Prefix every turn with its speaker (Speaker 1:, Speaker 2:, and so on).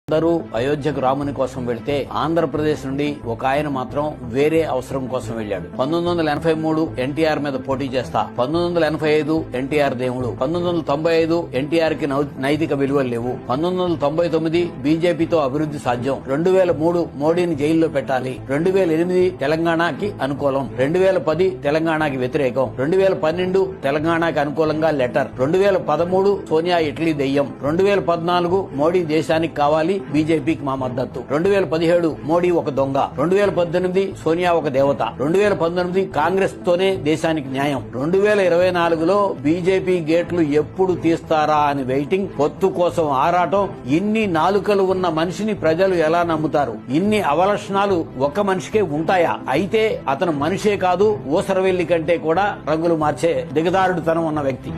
Speaker 1: అందరూ అయోధ్యకు రాముని కోసం వెళ్తే ఆంధ్రప్రదేశ్ నుండి ఒక ఆయన మాత్రం వేరే అవసరం కోసం వెళ్ళాడు. 1983 ఎన్టీఆర్ మీద పోటీ చేస్తా, 1985 ఎన్టీఆర్ దేవుడు, 1995 ఎన్టీఆర్ కి నైతిక విలువలు లేవు, 1999 బీజేపీతో అభివృద్ధి సాధ్యం, 2003 మోడీని జైల్లో పెట్టాలి, 2008 తెలంగాణకి అనుకూలం, 2010 తెలంగాణకి వ్యతిరేకం, 2012 తెలంగాణకి అనుకూలంగా లెటర్, 2013 సోనియా ఇటలీ దెయ్యం, 2014 మోడీ దేశానికి కావాలి, బీజేపీకి మా మద్దతు, 2017 మోడీ ఒక దొంగ, 2018 సోనియా ఒక దేవత, 2019 కాంగ్రెస్ తోనే దేశానికి న్యాయం, 2024లో బీజేపీ గేట్లు ఎప్పుడు తీస్తారా అని వెయిటింగ్, పొత్తు కోసం ఆరాటం. ఇన్ని నాలుకలు ఉన్న మనిషిని ప్రజలు ఎలా నమ్ముతారు? ఇన్ని అవలక్షణాలు ఒక్క మనిషికే ఉంటాయా? అయితే అతను మనిషే కాదు, ఊసరవెల్లి కంటే కూడా రంగులు మార్చే దిగదారుడుతనం ఉన్న వ్యక్తి.